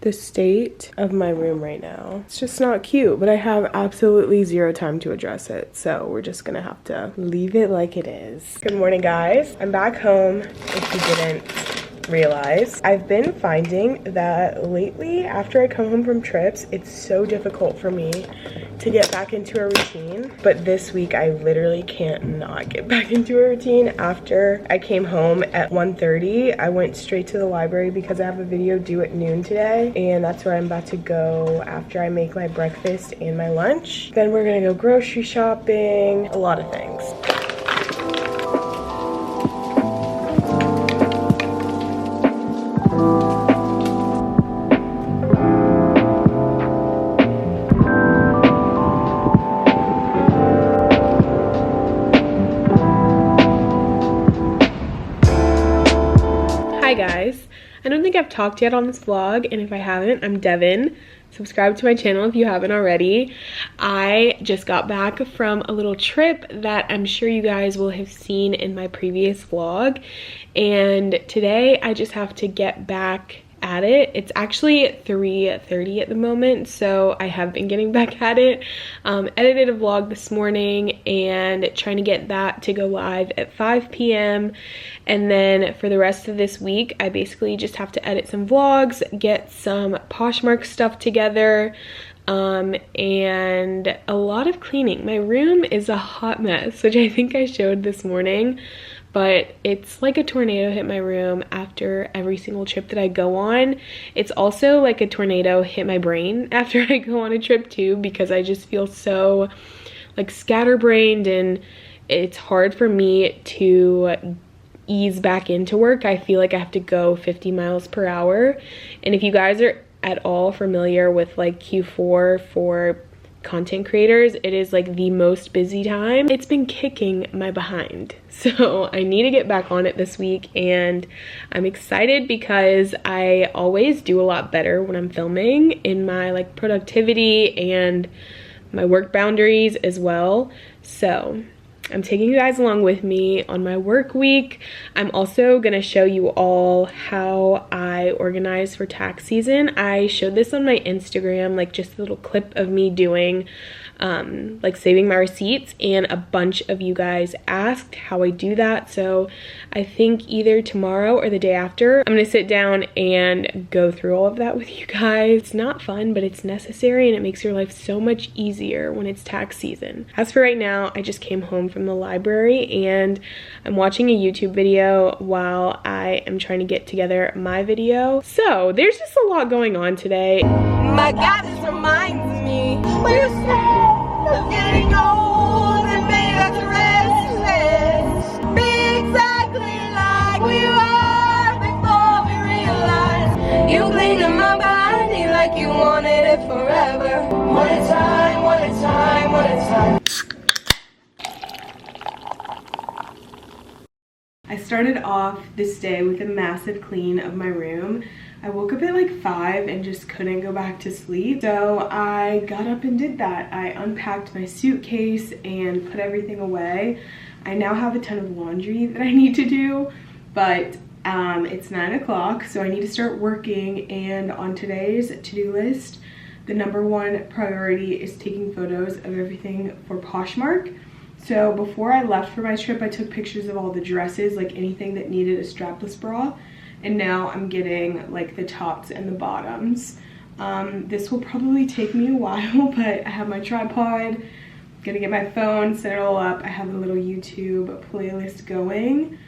the state of my room right now. It's just not cute, but I have absolutely zero time to address it. So we're just gonna have to leave it like it is. Good morning, guys. I'm back home, if you didn't realize. I've been finding that lately, after I come home from trips, it's so difficult for me to get back into a routine. But this week, I literally can't not get back into a routine. After I came home at 1:30, I went straight to the library because I have a video due at noon today. And that's where I'm about to go after I make my breakfast and my lunch. Then we're gonna go grocery shopping, a lot of things. Hi guys, I don't think I've talked yet on this vlog, and if I haven't, I'm Devon. Subscribe to my channel if you haven't already. I just got back from a little trip that I'm sure you guys will have seen in my previous vlog, and today I just have to get back at it. It's actually 3:30 at the moment, so I have been getting back at it. Edited a vlog this morning and trying to get that to go live at 5 p.m. and then for the rest of this week I basically just have to edit some vlogs, get some Poshmark stuff together, and a lot of cleaning. My room is a hot mess, which I think I showed this morning, but it's like a tornado hit my room after every single trip that I go on. It's also like a tornado hit my brain after I go on a trip too, because I just feel so like scatterbrained, and it's hard for me to ease back into work. I feel like I have to go 50 miles per hour. And if you guys are at all familiar with like Q4 for content creators, it is like the most busy time. It's been kicking my behind, so I need to get back on it this week, and I'm excited because I always do a lot better when I'm filming in my like productivity and my work boundaries as well. So I'm taking you guys along with me on my work week. I'm also gonna show you all how I organize for tax season. I showed this on my Instagram, like just a little clip of me doing like saving my receipts, and a bunch of you guys asked how I do that. So I think either tomorrow or the day after, I'm gonna sit down and go through all of that with you guys. It's not fun, but it's necessary, and it makes your life so much easier when it's tax season. As for right now, I just came home from the library and I'm watching a YouTube video while I am trying to get together my video. So there's just a lot going on today. My God, this reminds me what you said. Getting old and made us restless. Be exactly like we were before we realized. You cling to my body like you wanted it forever. One at a time, one at a time, one at a time. I started off this day with a massive clean of my room. I woke up at like 5 and just couldn't go back to sleep. So I got up and did that. I unpacked my suitcase and put everything away. I now have a ton of laundry that I need to do, but it's 9 o'clock, so I need to start working. And on today's to-do list, the #1 priority is taking photos of everything for Poshmark. So before I left for my trip, I took pictures of all the dresses, like anything that needed a strapless bra. And now I'm getting like the tops and the bottoms. This will probably take me a while, but I have my tripod, gonna get my phone, set it all up. I have a little YouTube playlist going.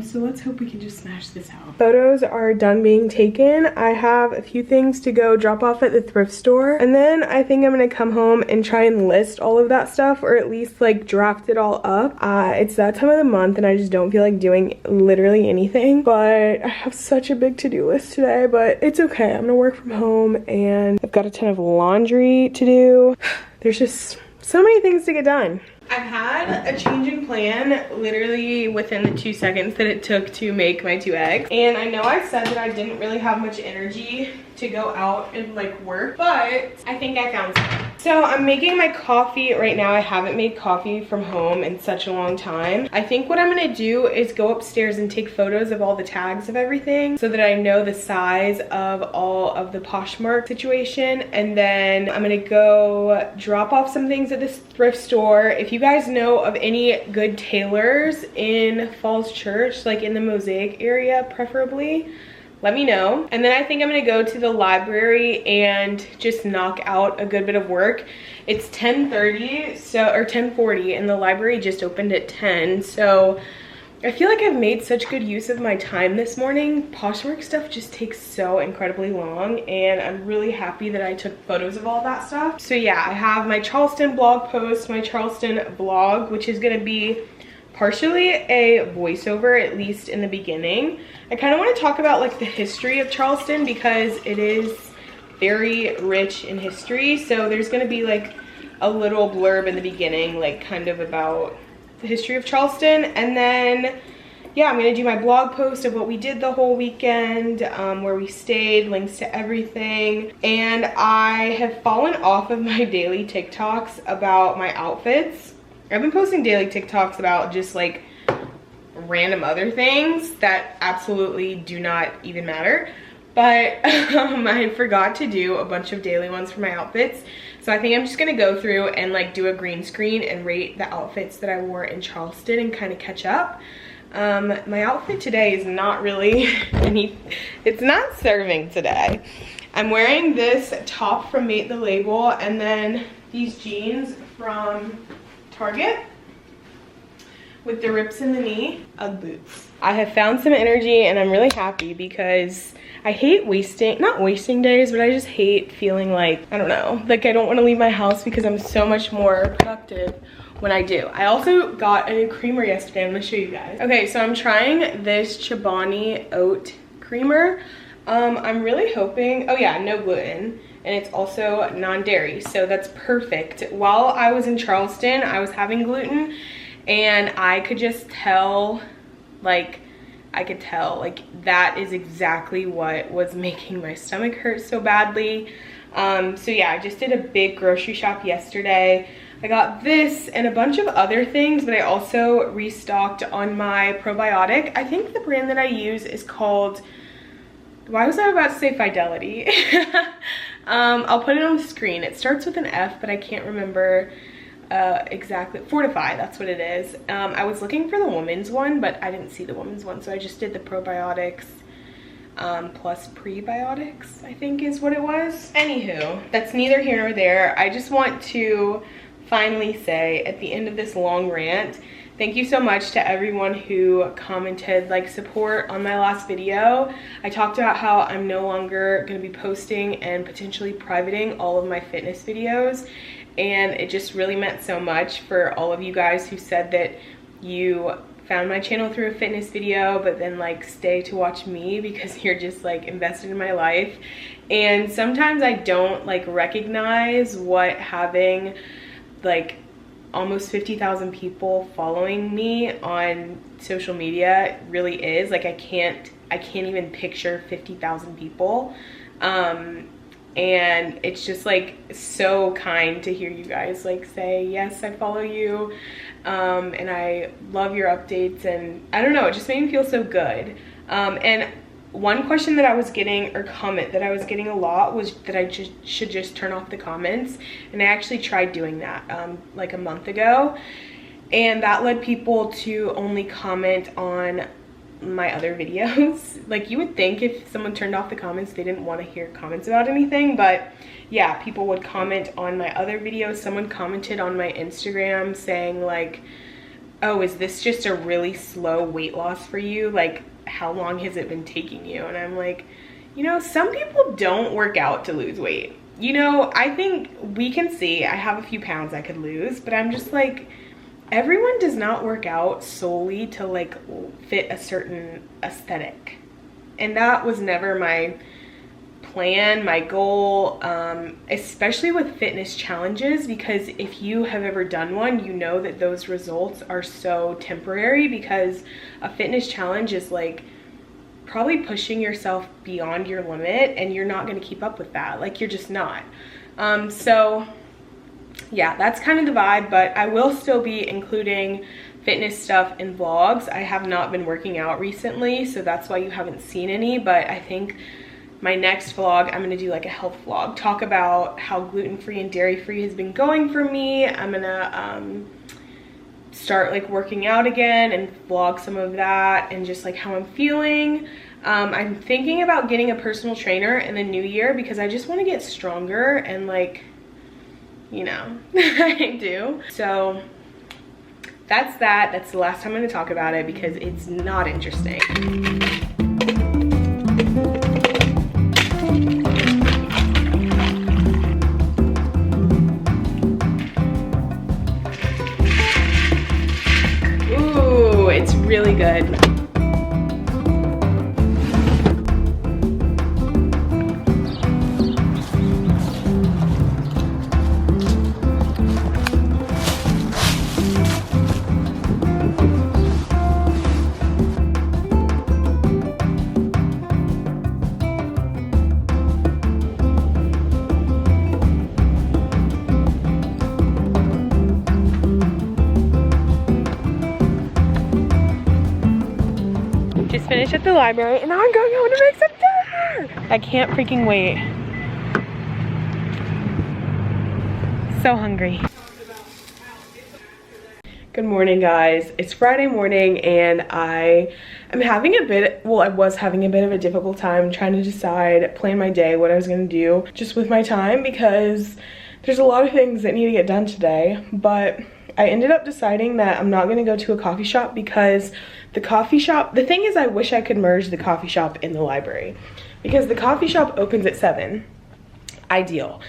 So let's hope we can just smash this out. Photos are done being taken. I have a few things to go drop off at the thrift store, and then I think I'm gonna come home and try and list all of that stuff, or at least like draft it all up. It's that time of the month and I just don't feel like doing literally anything, but I have such a big to-do list today, but it's okay. I'm gonna work from home and I've got a ton of laundry to do. There's just so many things to get done. I've had a change in plan literally within the 2 seconds that it took to make my 2 eggs. And I know I said that I didn't really have much energy to go out and like work, but I think I found something. So I'm making my coffee right now. I haven't made coffee from home in such a long time. I think what I'm gonna do is go upstairs and take photos of all the tags of everything so that I know the size of all of the Poshmark situation. And then I'm gonna go drop off some things at this thrift store. If you guys know of any good tailors in Falls Church, like in the Mosaic area preferably, let me know. And then I think I'm gonna go to the library and just knock out a good bit of work. It's 10:30, or 10:40, and the library just opened at 10. So I feel like I've made such good use of my time this morning. Poshmark stuff just takes so incredibly long, and I'm really happy that I took photos of all that stuff. So yeah, I have my Charleston blog post, my Charleston vlog, which is gonna be partially a voiceover, at least in the beginning. I kind of want to talk about like the history of Charleston because it is very rich in history. So there's going to be like a little blurb in the beginning, like kind of about the history of Charleston. And then, yeah, I'm going to do my blog post of what we did the whole weekend, where we stayed, links to everything. And I have fallen off of my daily TikToks about my outfits. I've been posting daily TikToks about just like random other things that absolutely do not even matter. But I forgot to do a bunch of daily ones for my outfits. So I think I'm just gonna go through and like do a green screen and rate the outfits that I wore in Charleston and kind of catch up. My outfit today is not really it's not serving today. I'm wearing this top from Mate the Label and then these jeans from Target with the rips in the knee, Ugg boots. I have found some energy and I'm really happy because I hate not wasting days, but I just hate feeling like, I don't know, like I don't want to leave my house because I'm so much more productive when I do. I also got a new creamer yesterday. I'm gonna show you guys. Okay, so I'm trying this Chobani Oat Creamer. I'm really hoping, oh yeah, no gluten. And it's also non-dairy, so that's perfect. While I was in Charleston, I was having gluten and I could just tell, like that is exactly what was making my stomach hurt so badly. So yeah, I just did a big grocery shop yesterday. I got this and a bunch of other things, but I also restocked on my probiotic. I think the brand that I use is called, why was I about to say Fidelity? I'll put it on the screen. It starts with an F, but I can't remember exactly. Fortify, that's what it is. I was looking for the women's one, but I didn't see the women's one, so I just did the probiotics plus prebiotics, I think is what it was. Anywho, that's neither here nor there. I just want to finally say at the end of this long rant, thank you so much to everyone who commented like support on my last video. I talked about how I'm no longer going to be posting and potentially privating all of my fitness videos, and it just really meant so much for all of you guys who said that you found my channel through a fitness video but then like stay to watch me because you're just like invested in my life. And sometimes I don't like recognize what having like almost 50,000 people following me on social media really is. Like I can't even picture 50,000 people. And it's just like so kind to hear you guys like say, yes, I follow you, and I love your updates, and I don't know, it just made me feel so good. And one question that I was getting, or comment that I was getting a lot, was that I should just turn off the comments, and I actually tried doing that like a month ago, and that led people to only comment on my other videos. Like you would think if someone turned off the comments they didn't want to hear comments about anything, but yeah, people would comment on my other videos. Someone commented on my Instagram saying like, oh, is this just a really slow weight loss for you? Like how long has it been taking you? And I'm like, you know, some people don't work out to lose weight. You know, I think we can see I have a few pounds I could lose, but I'm just like, everyone does not work out solely to like fit a certain aesthetic. And that was never my plan, my goal, especially with fitness challenges, because if you have ever done one, you know that those results are so temporary, because a fitness challenge is like probably pushing yourself beyond your limit and you're not going to keep up with that. Like you're just not. So yeah, that's kind of the vibe, but I will still be including fitness stuff in vlogs. I have not been working out recently, so that's why you haven't seen any, but I think my next vlog, I'm gonna do like a health vlog, talk about how gluten-free and dairy-free has been going for me. I'm gonna start like working out again and vlog some of that and just like how I'm feeling. I'm thinking about getting a personal trainer in the new year because I just want to get stronger and like, you know, I do. So that's that. That's the last time I'm gonna talk about it because it's not interesting. Ooh, it's really good. Finished at the library and now I'm going home to make some dinner. I can't freaking wait. So hungry. Good morning, guys. It's Friday morning and I am having a bit, well, I was having a bit of a difficult time trying to decide, plan my day, what I was gonna do just with my time because there's a lot of things that need to get done today, but I ended up deciding that I'm not gonna go to a coffee shop because the coffee shop, the thing is I wish I could merge the coffee shop in the library because the coffee shop opens at 7. Ideal.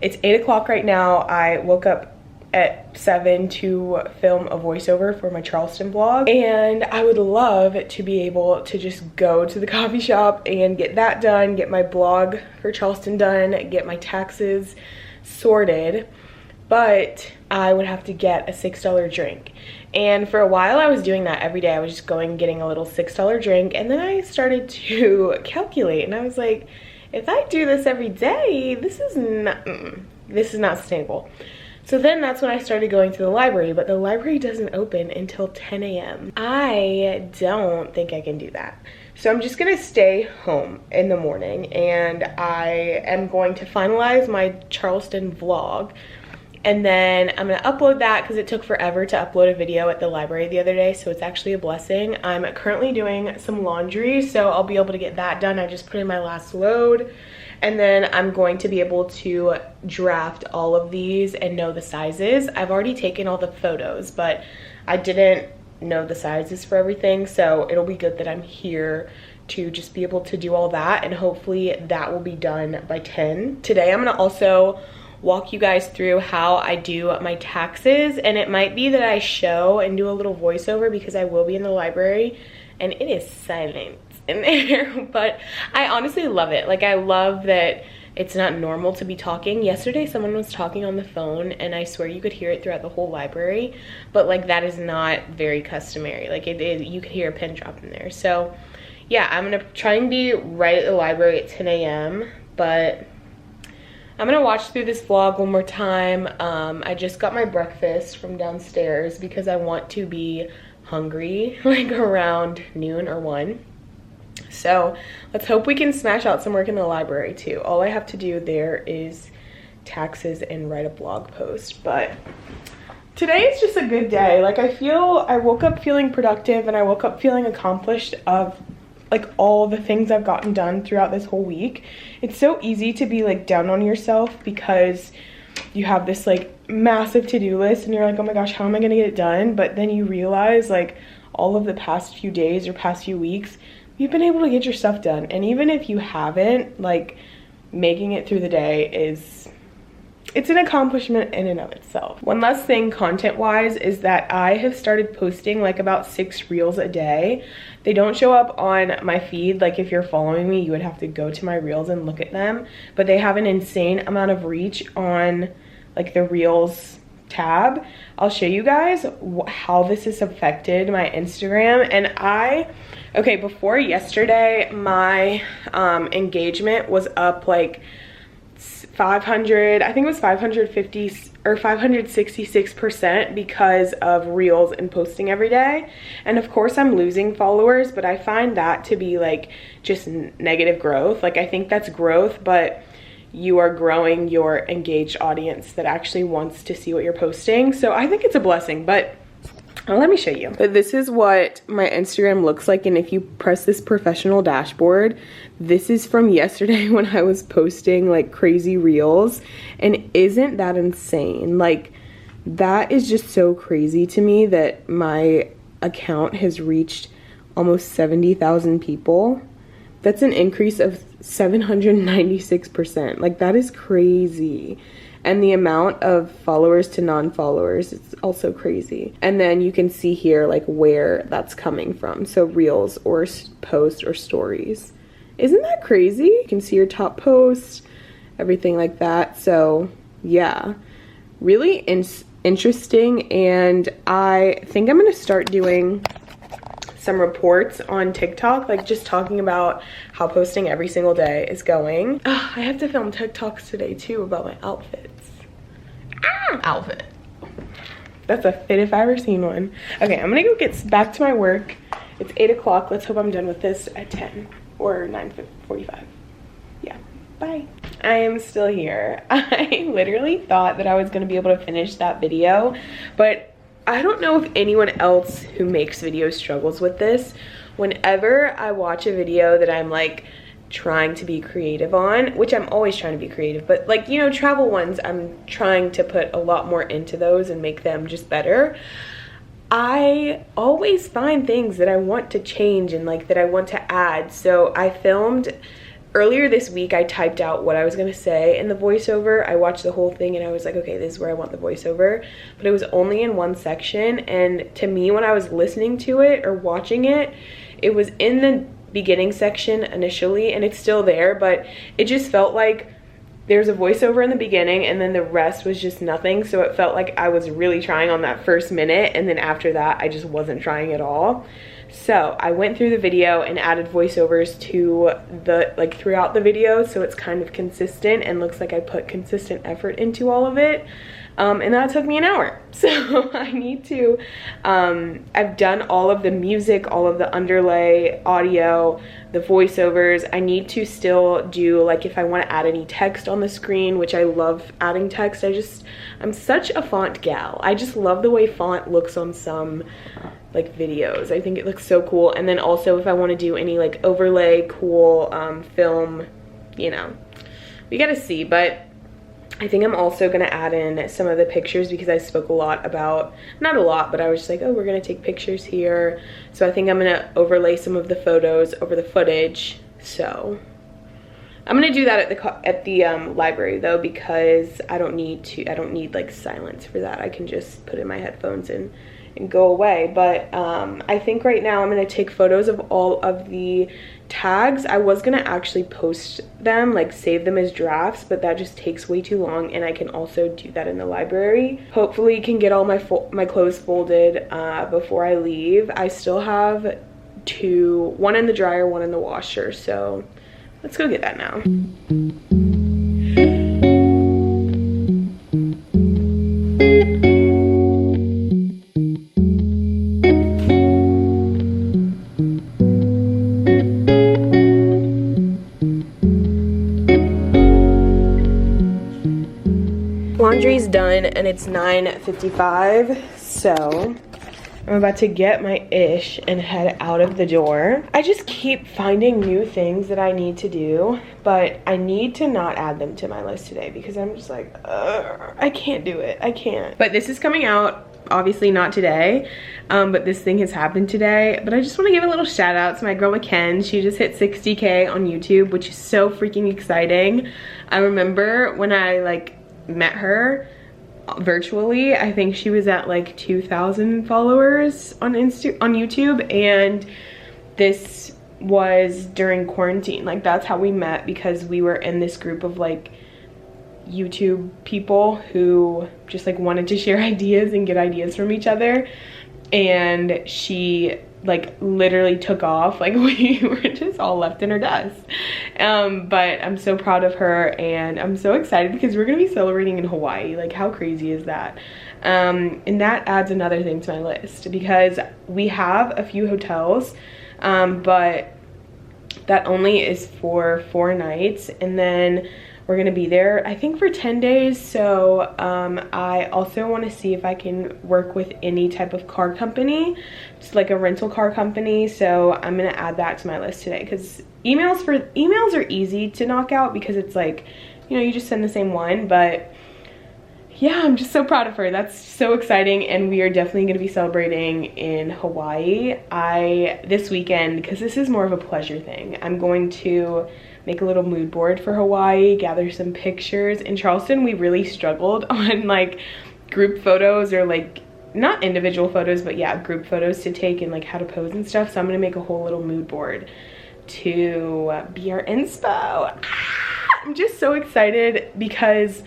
It's 8 o'clock right now. I woke up at 7 to film a voiceover for my Charleston vlog and I would love to be able to just go to the coffee shop and get that done, get my blog for Charleston done, get my taxes sorted, but I would have to get a $6 drink. And for a while I was doing that every day. I was just going and getting a little $6 drink and then I started to calculate and I was like, if I do this every day, this is not sustainable. So then that's when I started going to the library, but the library doesn't open until 10 a.m. I don't think I can do that. So I'm just gonna stay home in the morning and I am going to finalize my Charleston vlog. And then I'm gonna upload that because it took forever to upload a video at the library the other day, so it's actually a blessing. I'm currently doing some laundry, so I'll be able to get that done. I just put in my last load. And then I'm going to be able to draft all of these and know the sizes. I've already taken all the photos, but I didn't know the sizes for everything, so it'll be good that I'm here to just be able to do all that, and hopefully that will be done by 10. Today I'm gonna also walk you guys through how I do my taxes, and it might be that I show and do a little voiceover because I will be in the library and it is silent in there, but I honestly love it. Like, I love that it's not normal to be talking. Yesterday someone was talking on the phone and I swear you could hear it throughout the whole library, but like that is not very customary. Like you could hear a pin drop in there. So yeah, I'm gonna try and be right at the library at 10 a.m. but I'm gonna watch through this vlog one more time. I just got my breakfast from downstairs because I want to be hungry like around noon or 1. So let's hope we can smash out some work in the library too. All I have to do there is taxes and write a blog post. But today is just a good day. Like, I woke up feeling productive and I woke up feeling accomplished of like all the things I've gotten done throughout this whole week. It's so easy to be like down on yourself because you have this like massive to-do list and you're like, oh my gosh, how am I gonna get it done? But then you realize like all of the past few days or past few weeks, you've been able to get your stuff done. And even if you haven't, like, making it through the day it's an accomplishment in and of itself. One last thing content wise is that I have started posting like about 6 reels a day. They don't show up on my feed. Like, if you're following me, you would have to go to my reels and look at them, but they have an insane amount of reach on like the reels tab. I'll show you guys how this has affected my Instagram. And okay, before yesterday my engagement was up like 500, I think it was 550 or 566% because of reels and posting every day. And of course I'm losing followers, but I find that to be like just negative growth. Like I think that's growth, but you are growing your engaged audience that actually wants to see what you're posting. So I think it's a blessing, but let me show you. But this is what my Instagram looks like, and if you press this professional dashboard, this is from yesterday when I was posting like crazy reels. And isn't that insane? Like that is just so crazy to me that my account has reached almost 70,000 people. That's an increase of 796%. Like that is crazy. And the amount of followers to non-followers is also crazy. And then you can see here like where that's coming from. So reels or posts or stories. Isn't that crazy? You can see your top posts, everything like that. So yeah, really interesting. And I think I'm gonna start doing some reports on TikTok, like just talking about how posting every single day is going. Oh, I have to film TikToks today too about my outfits. Outfit. That's a fit if I ever seen one. Okay, I'm gonna go get back to my work. It's 8 o'clock. Let's hope I'm done with this at 10 or 9:45. Yeah, bye. I am still here. I literally thought that I was gonna be able to finish that video, but I don't know if anyone else who makes videos struggles with this. Whenever I watch a video that I'm like trying to be creative on, which I'm always trying to be creative, but like, you know, travel ones, I'm trying to put a lot more into those and make them just better. I always find things that I want to change and like that I want to add. So I filmed earlier this week, I typed out what I was gonna say in the voiceover. I watched the whole thing and I was like, okay, this is where I want the voiceover, but it was only in one section. And to me, when I was listening to it or watching it, it was in the beginning section initially, and it's still there, but it just felt like there's a voiceover in the beginning and then the rest was just nothing. So it felt like I was really trying on that first minute, and then after that I just wasn't trying at all. So I went through the video and added voiceovers to the like throughout the video, so it's kind of consistent and looks like I put consistent effort into all of it. And that took me an hour. So I need to, I've done all of the music, all of the underlay audio, the voiceovers. I need to still do, like, if I want to add any text on the screen, which I love adding text. I'm such a font gal. I just love the way font looks on some like videos. I think it looks so cool. And then also if I want to do any like overlay, cool film, you know, we gotta see. But I think I'm also gonna add in some of the pictures because I spoke a lot about, not a lot, but I was just like, oh, we're gonna take pictures here. So I think I'm gonna overlay some of the photos over the footage. So I'm gonna do that at the library though, because I don't need like silence for that. I can just put in my headphones and go away. But I think right now I'm gonna take photos of all of the tags. I was gonna actually post them, like save them as drafts, but that just takes way too long, and I can also do that in the library. Hopefully can get all my clothes folded before I leave. I still have one in the dryer, one in the washer, so let's go get that now. Laundry's done and it's 9:55, so I'm about to get my ish and head out of the door. I just keep finding new things that I need to do, but I need to not add them to my list today because I'm just like, I can't do it. I can't. But this is coming out, obviously not today, but this thing has happened today. But I just want to give a little shout out to my girl McKen. She just hit 60K on YouTube, which is so freaking exciting. I remember when I like met her virtually, I think she was at like 2,000 followers on YouTube, and this was during quarantine. Like that's how we met, because we were in this group of like YouTube people who just like wanted to share ideas and get ideas from each other. and she like literally took off. Like we were just all left in her dust. But I'm so proud of her, and I'm so excited because we're gonna be celebrating in Hawaii. Like how crazy is that? And that adds another thing to my list because we have a few hotels, but that only is for 4 nights, and then we're gonna be there I think for 10 days. So I also want to see if I can work with any type of car company, just like a rental car company. So I'm gonna add that to my list today because emails are easy to knock out because it's like, you know, you just send the same one. But yeah, I'm just so proud of her. That's so exciting, and we are definitely going to be celebrating in Hawaii. This weekend, because this is more of a pleasure thing, I'm going to make a little mood board for Hawaii, gather some pictures. In Charleston, we really struggled on like group photos, or like not individual photos, but yeah, group photos to take and like how to pose and stuff. So I'm going to make a whole little mood board to be our inspo. I'm just so excited because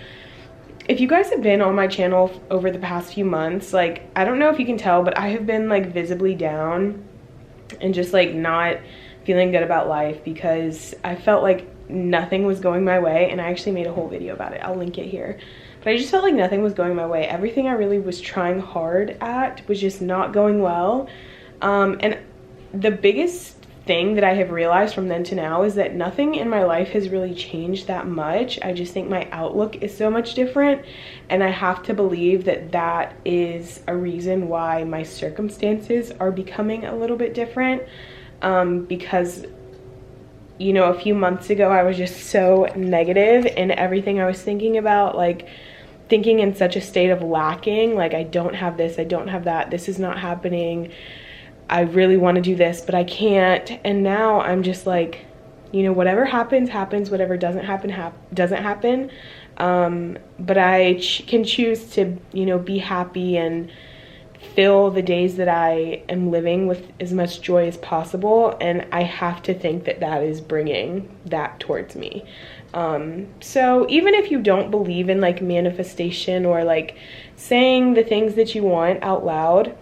if you guys have been on my channel over the past few months, like, I don't know if you can tell, but I have been like visibly down and just like not feeling good about life because I felt like nothing was going my way. And I actually made a whole video about it. I'll link it here. But I just felt like nothing was going my way. Everything I really was trying hard at was just not going well. And the biggest thing that I have realized from then to now is that nothing in my life has really changed that much. I just think my outlook is so much different, and I have to believe that that is a reason why my circumstances are becoming a little bit different, because, you know, a few months ago I was just so negative in everything I was thinking about, like thinking in such a state of lacking, like I don't have this, I don't have that, this is not happening, I really want to do this, but I can't. And now I'm just like, you know, whatever happens, happens. Whatever doesn't happen, doesn't happen. But I can choose to, you know, be happy and fill the days that I am living with as much joy as possible. And I have to think that that is bringing that towards me. So even if you don't believe in like manifestation or like saying the things that you want out loud,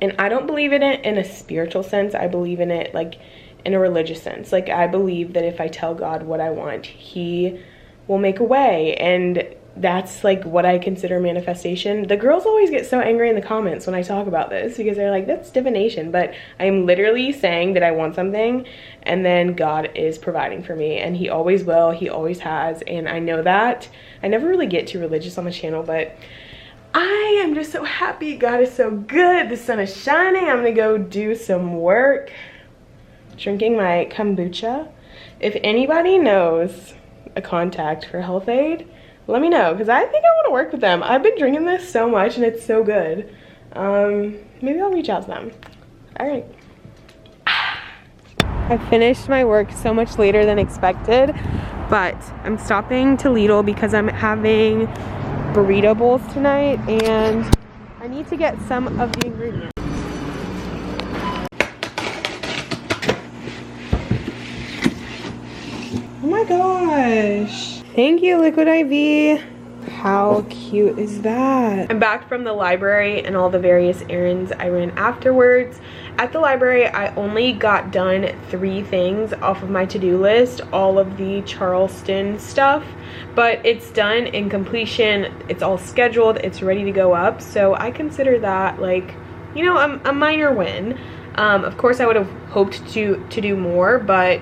and I don't believe in it in a spiritual sense, I believe in it like in a religious sense. Like I believe that if I tell God what I want, he will make a way, and that's like what I consider manifestation. The girls always get so angry in the comments when I talk about this because they're like, that's divination. But I'm literally saying that I want something, and then God is providing for me, and he always will, he always has. And I know that. I never really get too religious on the channel, but I am just so happy. God is so good. The sun is shining. I'm gonna go do some work drinking my kombucha. If anybody knows a contact for Health Aid, let me know, because I think I want to work with them. I've been drinking this so much and it's so good. Maybe I'll reach out to them. All right. I finished my work so much later than expected, but I'm stopping to Lidl because I'm having burrito bowls tonight, and I need to get some of the ingredients. Oh my gosh. Thank you, Liquid IV. How cute is that? I'm back from the library and all the various errands I ran afterwards. At the library, I only got done 3 things off of my to-do list, all of the Charleston stuff, but it's done in completion. It's all scheduled, it's ready to go up, so I consider that like, you know, a minor win. Of course, I would have hoped to do more, but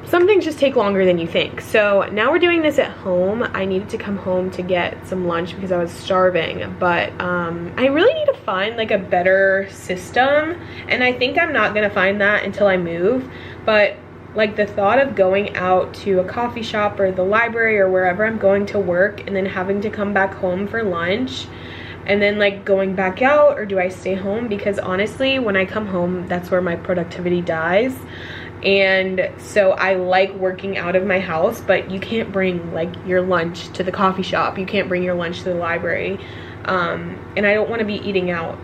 some things just take longer than you think. So now we're doing this at home. I needed to come home to get some lunch because I was starving, but I really need to find like a better system, and I think I'm not gonna find that until I move. But like the thought of going out to a coffee shop or the library or wherever I'm going to work and then having to come back home for lunch and then like going back out, or do I stay home? Because honestly, when I come home, that's where my productivity dies. And so I like working out of my house, but you can't bring like your lunch to the coffee shop. You can't bring your lunch to the library. And I don't want to be eating out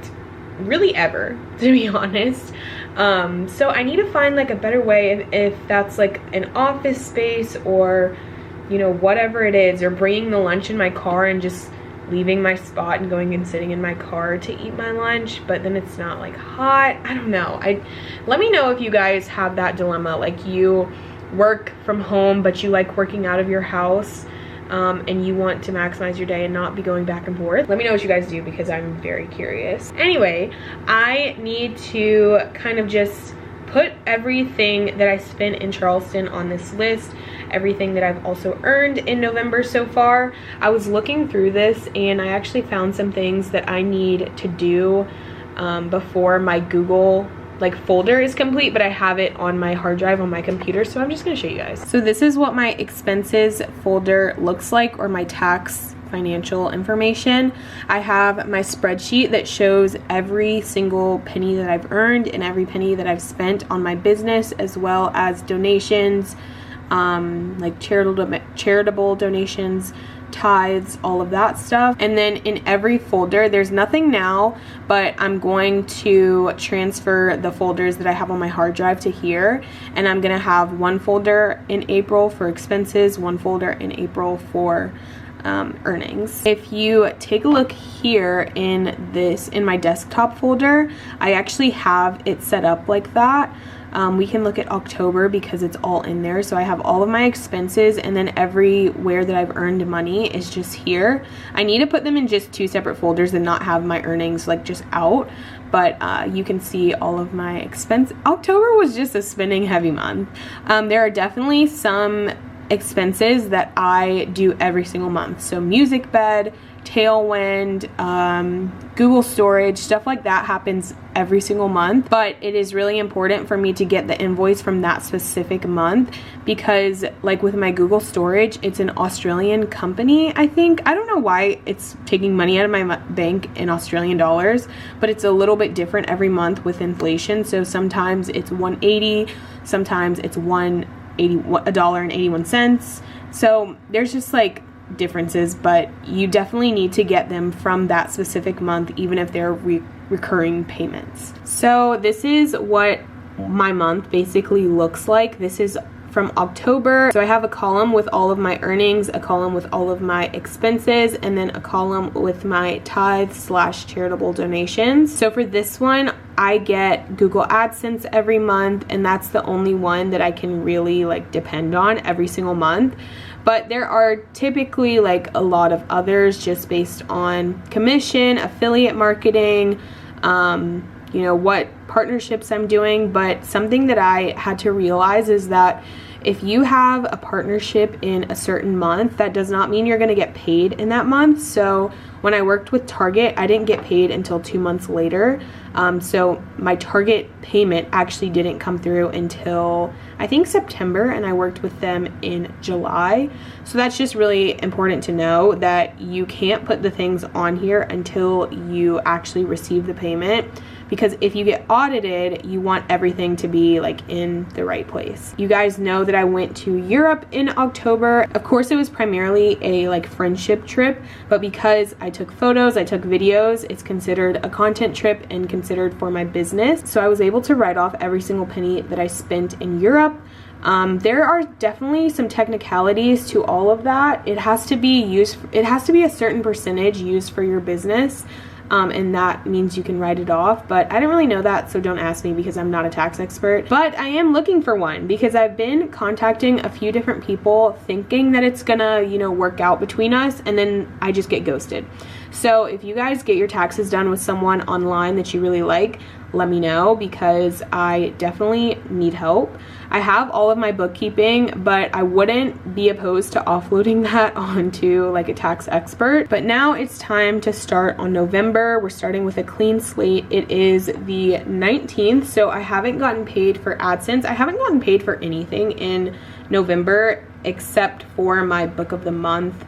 really ever, to be honest. So I need to find like a better way, if that's like an office space or, you know, whatever it is, or bringing the lunch in my car and just leaving my spot and going and sitting in my car to eat my lunch, but then it's not like hot. I don't know. Let me know if you guys have that dilemma, like you work from home but you like working out of your house, and you want to maximize your day and not be going back and forth. Let me know what you guys do because I'm very curious. Anyway, I need to kind of just put everything that I spent in Charleston on this list, everything that I've also earned in November so far. I was looking through this and I actually found some things that I need to do before my Google folder is complete, but I have it on my hard drive on my computer, so I'm just gonna show you guys. So this is what my expenses folder looks like, or my tax financial information. I have my spreadsheet that shows every single penny that I've earned and every penny that I've spent on my business, as well as donations, like charitable donations, tithes, all of that stuff. And then in every folder, there's nothing now, but I'm going to transfer the folders that I have on my hard drive to here, and I'm gonna have one folder in April for expenses, one folder in April for earnings. If you take a look here in my desktop folder, I actually have it set up like that. We can look at October because it's all in there. So I have all of my expenses, and then everywhere that I've earned money is just here. I need to put them in just two separate folders and not have my earnings like just out, but you can see all of my expense. October was just a spending heavy month. There are definitely some expenses that I do every single month. So music bed, Tailwind, Google storage, stuff like that happens every single month. But it is really important for me to get the invoice from that specific month, because like with my Google storage, it's an Australian company, I think. I don't know why it's taking money out of my bank in Australian dollars, but it's a little bit different every month with inflation. So sometimes it's 180, sometimes it's $1.81. So there's just like differences, but you definitely need to get them from that specific month, even if they're recurring payments. So this is what my month basically looks like. This is from October. So I have a column with all of my earnings, a column with all of my expenses, and then a column with my tithes / charitable donations. So for this one, I get Google AdSense every month, and that's the only one that I can really like depend on every single month. But there are typically like a lot of others just based on commission, affiliate marketing, you know, what partnerships I'm doing. But something that I had to realize is that if you have a partnership in a certain month, that does not mean you're going to get paid in that month. So when I worked with Target, I didn't get paid until 2 months later. So my Target payment actually didn't come through until I think September, and I worked with them in July. So that's just really important to know, that you can't put the things on here until you actually receive the payment, because if you get audited, you want everything to be like in the right place. You guys know that I went to Europe in October. Of course, it was primarily a like friendship trip, but because I took photos, I took videos, it's considered a content trip and considered for my business. So I was able to write off every single penny that I spent in Europe. There are definitely some technicalities to all of that. It has to be a certain percentage used for your business. And that means you can write it off, but I didn't really know that, so don't ask me because I'm not a tax expert. But I am looking for one, because I've been contacting a few different people thinking that it's gonna, you know, work out between us, and then I just get ghosted. So if you guys get your taxes done with someone online that you really like, let me know, because I definitely need help. I have all of my bookkeeping, but I wouldn't be opposed to offloading that onto like a tax expert. But now it's time to start on November. We're starting with a clean slate. It is the 19th, so I haven't gotten paid for AdSense. I haven't gotten paid for anything in November except for my book of the month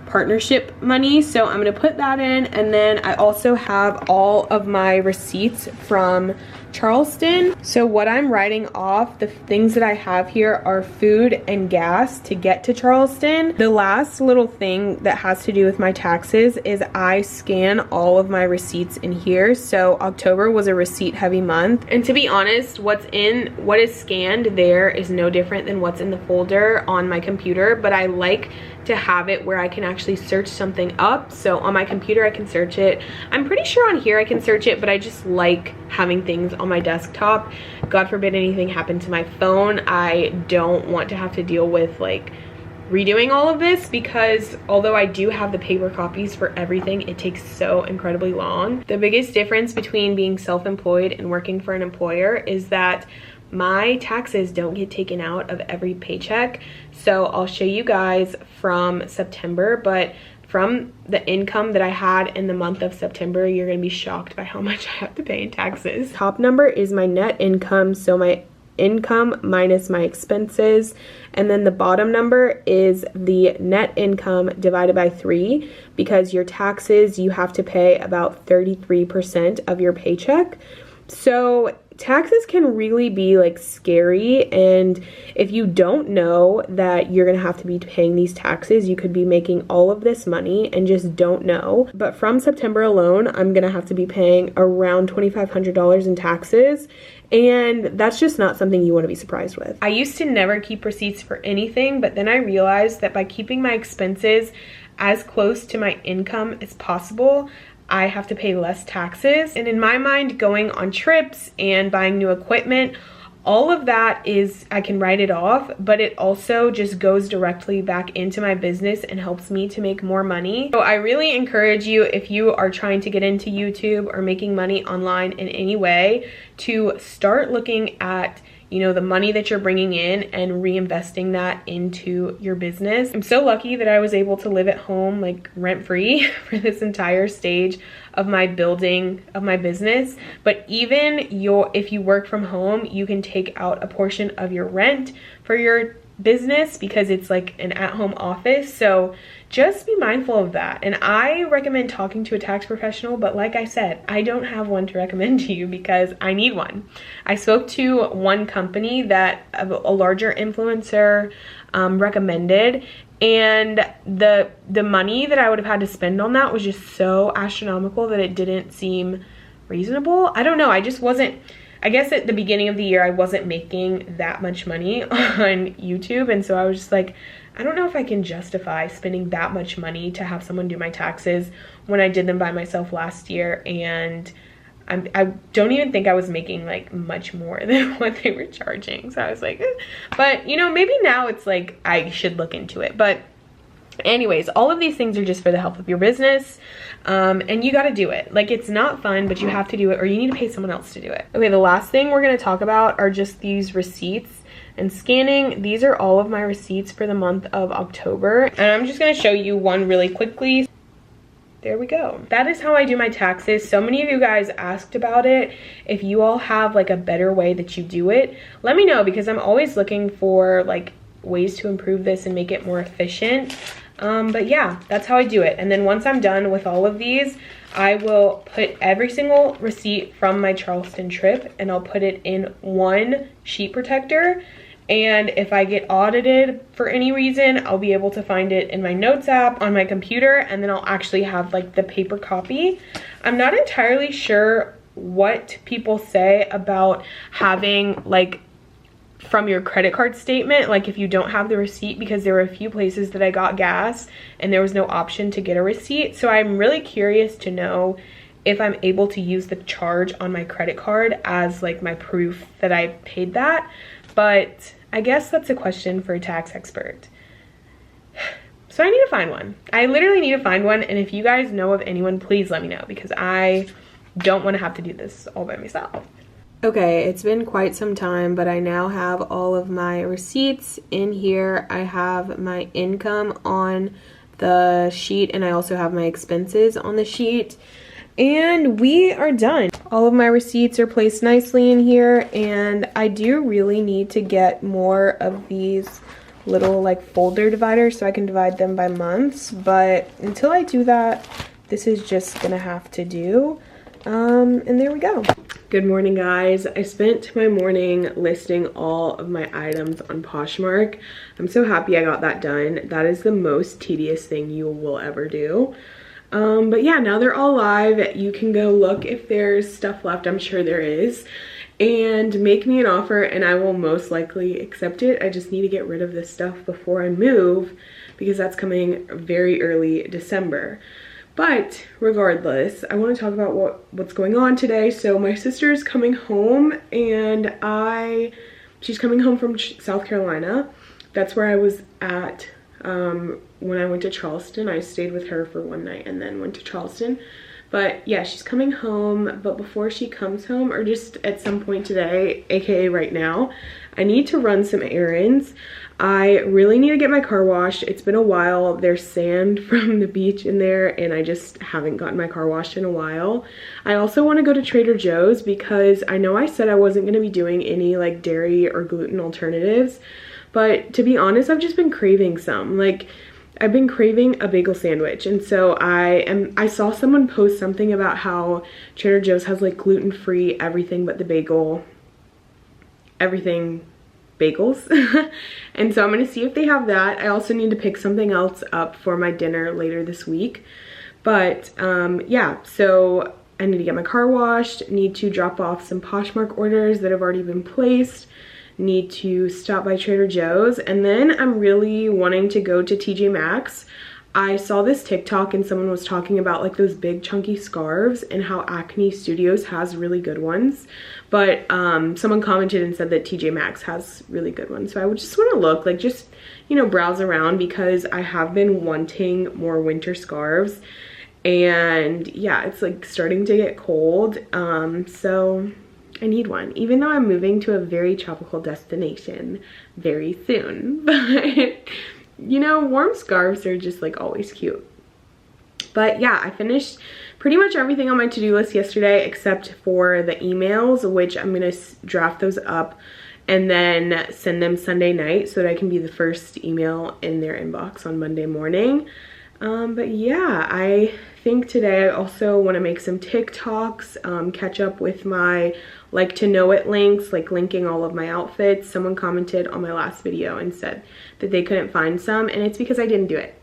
partnership money, so I'm gonna put that in. And then I also have all of my receipts from Charleston. So what I'm writing off, the things that I have here are food and gas to get to Charleston. The last little thing that has to do with my taxes is I scan all of my receipts in here. So October was a receipt heavy month, and to be honest, what is scanned there is no different than what's in the folder on my computer, but I like to have it where I can actually search something up. So on my computer I can search it. I'm pretty sure on here I can search it, but I just like having things on my desktop. God forbid anything happened to my phone. I don't want to have to deal with like redoing all of this, because although I do have the paper copies for everything, it takes so incredibly long. The biggest difference between being self-employed and working for an employer is that my taxes don't get taken out of every paycheck. So I'll show you guys from September, but from the income that I had in the month of September, you're gonna be shocked by how much I have to pay in taxes. Top number is my net income, so my income minus my expenses, and then the bottom number is the net income divided by 3, because your taxes, you have to pay about 33% of your paycheck. So taxes can really be like scary, and if you don't know that you're gonna have to be paying these taxes, you could be making all of this money and just don't know. But from September alone, I'm gonna have to be paying around $2,500 in taxes, and that's just not something you want to be surprised with. I used to never keep receipts for anything, but then I realized that by keeping my expenses as close to my income as possible, I have to pay less taxes. And in my mind, going on trips and buying new equipment, all of that is, I can write it off, but it also just goes directly back into my business and helps me to make more money. So I really encourage you, if you are trying to get into YouTube or making money online in any way, to start looking at, you know, the money that you're bringing in and reinvesting that into your business. I'm so lucky that I was able to live at home like rent-free for this entire stage of my building of my business. But even if you work from home, you can take out a portion of your rent for your business because it's like an at-home office. So just be mindful of that. And I recommend talking to a tax professional, but like I said, I don't have one to recommend to you because I need one. I spoke to one company that a larger influencer recommended, and the money that I would have had to spend on that was just so astronomical that it didn't seem reasonable. I don't know, I just wasn't, I guess at the beginning of the year, I wasn't making that much money on YouTube. And so I was just like, I don't know if I can justify spending that much money to have someone do my taxes when I did them by myself last year. And I don't even think I was making like much more than what they were charging. So I was like, eh. But you know, maybe now it's like, I should look into it. But anyways, all of these things are just for the health of your business, and you got to do it. Like, it's not fun, but you have to do it, or you need to pay someone else to do it. Okay, the last thing we're going to talk about are just these receipts and scanning. These are all of my receipts for the month of October, and I'm just going to show you one really quickly. There we go. That is how I do my taxes. So many of you guys asked about it. If you all have like a better way that you do it, let me know, because I'm always looking for like ways to improve this and make it more efficient. But yeah, that's how I do it. And then once I'm done with all of these, I will put every single receipt from my Charleston trip and I'll put it in one sheet protector. And if I get audited for any reason, I'll be able to find it in my notes app on my computer, and then I'll actually have like the paper copy. I'm not entirely sure what people say about having like from your credit card statement, like if you don't have the receipt, because there were a few places that I got gas and there was no option to get a receipt. So I'm really curious to know if I'm able to use the charge on my credit card as like my proof that I paid that. But I guess that's a question for a tax expert. So I need to find one. I literally need to find one. And if you guys know of anyone, please let me know, because I don't want to have to do this all by myself. Okay, it's been quite some time, but I now have all of my receipts in here. I have my income on the sheet, and I also have my expenses on the sheet. And we are done. All of my receipts are placed nicely in here, and I do really need to get more of these little like folder dividers so I can divide them by months. But until I do that, this is just gonna have to do. And there we go. Good morning, guys. I spent my morning listing all of my items on Poshmark. I'm so happy I got that done. That is the most tedious thing you will ever do. But yeah, now they're all live. You can go look if there's stuff left. I'm sure there is. And make me an offer and I will most likely accept it. I just need to get rid of this stuff before I move, because that's coming very early December. But regardless, I want to talk about what's going on today. So my sister is coming home, and she's coming home from South Carolina. That's where I was at when I went to Charleston. I stayed with her for one night and then went to Charleston. But yeah, she's coming home. But before she comes home, or just at some point today, aka right now, I need to run some errands. I really need to get my car washed. It's been a while. There's sand from the beach in there, and I just haven't gotten my car washed in a while. I also want to go to Trader Joe's because I know I said I wasn't going to be doing any like dairy or gluten alternatives, but to be honest, I've just been craving some. Like, I've been craving a bagel sandwich, and so I saw someone post something about how Trader Joe's has like gluten-free everything but the bagel, everything bagels. And so I'm gonna see if they have that. I also need to pick something else up for my dinner later this week. But yeah, so I need to get my car washed, need to drop off some Poshmark orders that have already been placed, need to stop by Trader Joe's, and then I'm really wanting to go to TJ Maxx. I saw this TikTok and someone was talking about like those big chunky scarves and how Acne Studios has really good ones. But someone commented and said that TJ Maxx has really good ones. So I would just want to look, like, just, you know, browse around, because I have been wanting more winter scarves. And yeah, it's like starting to get cold. So I need one, even though I'm moving to a very tropical destination very soon. But you know, warm scarves are just like always cute. But yeah, I finished pretty much everything on my to-do list yesterday except for the emails, which I'm gonna draft those up and then send them Sunday night so that I can be the first email in their inbox on Monday morning. But yeah, I think today I also want to make some TikToks, catch up with my like to know it links, like linking all of my outfits. Someone commented on my last video and said that they couldn't find some, and it's because I didn't do it.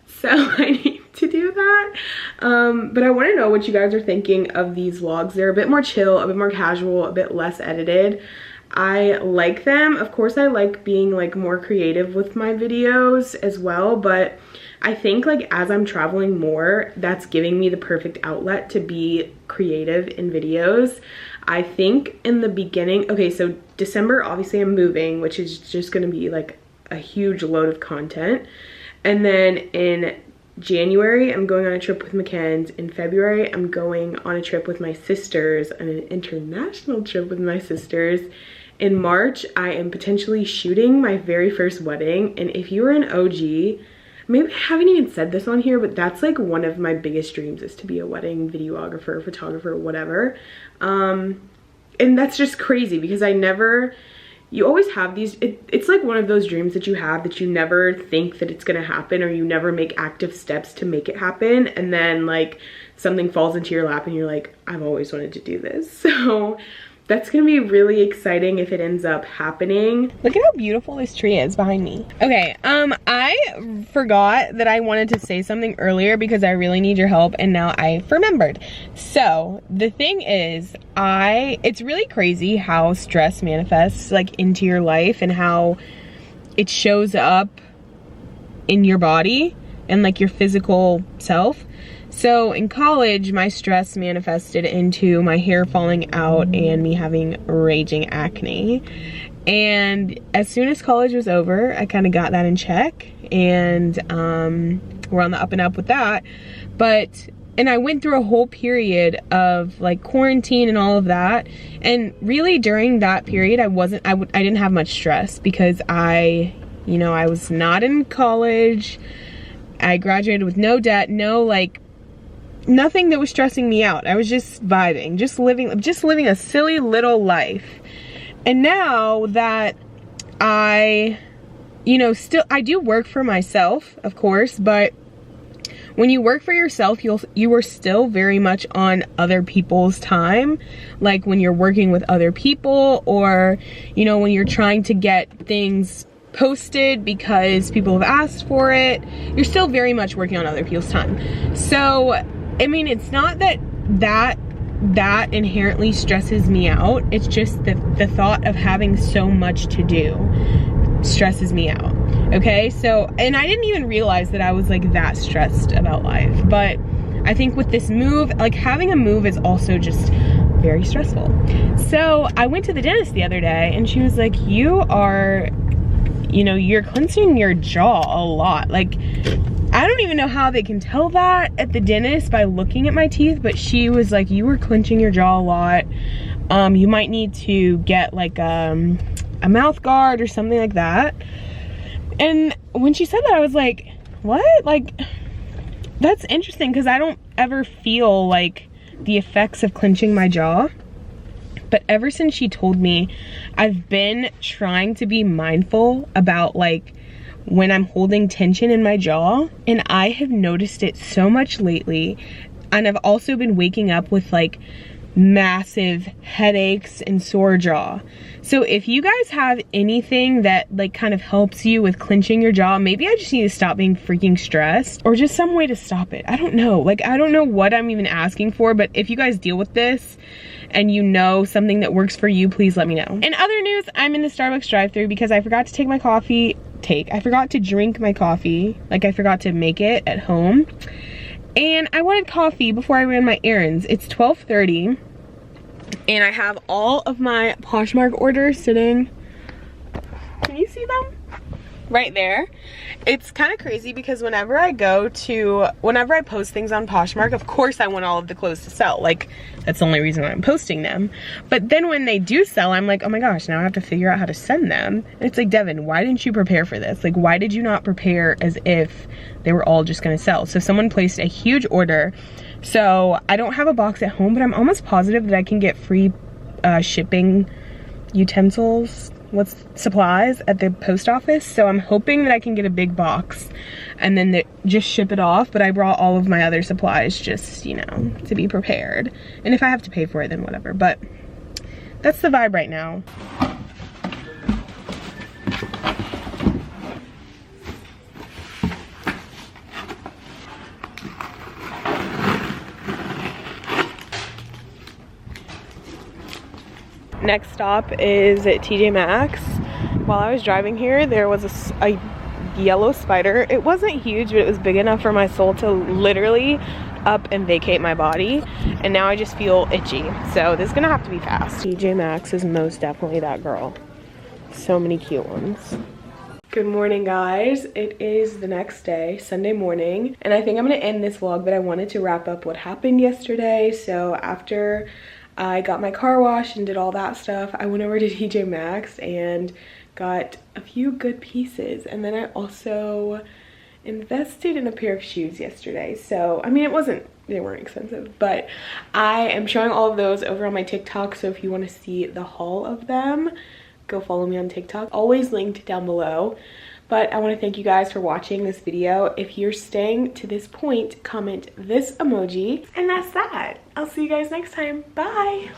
So I need to do that. But I want to know what you guys are thinking of these vlogs. They're a bit more chill, a bit more casual, a bit less edited. I like them. Of course, I like being like more creative with my videos as well, but I think like as I'm traveling more, that's giving me the perfect outlet to be creative in videos. I think in the beginning, okay, so December, obviously I'm moving, which is just gonna be like a huge load of content. And then in January, I'm going on a trip with McKen's. In February, I'm going on a trip with my sisters, on an international trip with my sisters. In March, I am potentially shooting my very first wedding. And if you were an OG, maybe I haven't even said this on here, but that's like one of my biggest dreams, is to be a wedding videographer, photographer, whatever. And that's just crazy because you always have these, it's like one of those dreams that you have that you never think that it's gonna happen, or you never make active steps to make it happen. And then like something falls into your lap and you're like, I've always wanted to do this. So that's gonna be really exciting if it ends up happening. Look at how beautiful this tree is behind me. Okay, I forgot that I wanted to say something earlier because I really need your help, and now I remembered. So the thing is, it's really crazy how stress manifests like into your life and how it shows up in your body and like your physical self. So in college, my stress manifested into my hair falling out and me having raging acne. And as soon as college was over, I kind of got that in check, and we're on the up and up with that. And I went through a whole period of like quarantine and all of that. And really during that period, I didn't have much stress because I was not in college. I graduated with no debt, nothing that was stressing me out. I was just vibing, just living a silly little life. And now that I do work for myself, of course, but when you work for yourself, you are still very much on other people's time. Like when you're working with other people, or, when you're trying to get things posted because people have asked for it, you're still very much working on other people's time. So, I mean, it's not that inherently stresses me out. It's just the thought of having so much to do stresses me out. Okay, so, and I didn't even realize that I was like that stressed about life, but I think with this move, like having a move is also just very stressful. So I went to the dentist the other day and she was like, you are, you know, you're clenching your jaw a lot. Like, I don't even know how they can tell that at the dentist by looking at my teeth, but she was like, you were clenching your jaw a lot. You might need to get like a mouth guard or something like that. And when she said that, I was like, what? Like, that's interesting because I don't ever feel like the effects of clenching my jaw. But ever since she told me, I've been trying to be mindful about like when I'm holding tension in my jaw, and I have noticed it so much lately. And I've also been waking up with like massive headaches and sore jaw. So if you guys have anything that like kind of helps you with clenching your jaw, maybe I just need to stop being freaking stressed, or just some way to stop it. I don't know. Like, I don't know what I'm even asking for, but if you guys deal with this and you know something that works for you, please let me know. In other news, I'm in the Starbucks drive-thru because I forgot to take my coffee. I forgot to drink my coffee. Like, I forgot to make it at home. And I wanted coffee before I ran my errands. It's 12:30. And I have all of my Poshmark orders sitting. Can you see them? Right there. It's kind of crazy because whenever I post things on Poshmark, of course I want all of the clothes to sell. Like, that's the only reason why I'm posting them. But then when they do sell, I'm like, oh my gosh, now I have to figure out how to send them. And it's like, Devon, why didn't you prepare for this? Like, why did you not prepare as if they were all just gonna sell? So someone placed a huge order. So I don't have a box at home, but I'm almost positive that I can get free shipping utensils, supplies at the post office. So I'm hoping that I can get a big box and then just ship it off. But I brought all of my other supplies just, you know, to be prepared. And if I have to pay for it, then whatever. But that's the vibe right now. Next stop is at TJ Maxx. While I was driving here, there was a yellow spider. It wasn't huge, but it was big enough for my soul to literally up and vacate my body. And now I just feel itchy. So this is gonna have to be fast. TJ Maxx is most definitely that girl. So many cute ones. Good morning, guys. It is the next day, Sunday morning. And I think I'm gonna end this vlog, but I wanted to wrap up what happened yesterday. So after I got my car washed and did all that stuff, I went over to TJ Maxx and got a few good pieces. And then I also invested in a pair of shoes yesterday. So, I mean, they weren't expensive, but I am showing all of those over on my TikTok. So if you want to see the haul of them, go follow me on TikTok. Always linked down below. But I want to thank you guys for watching this video. If you're staying to this point, comment this emoji. And that's that. I'll see you guys next time. Bye.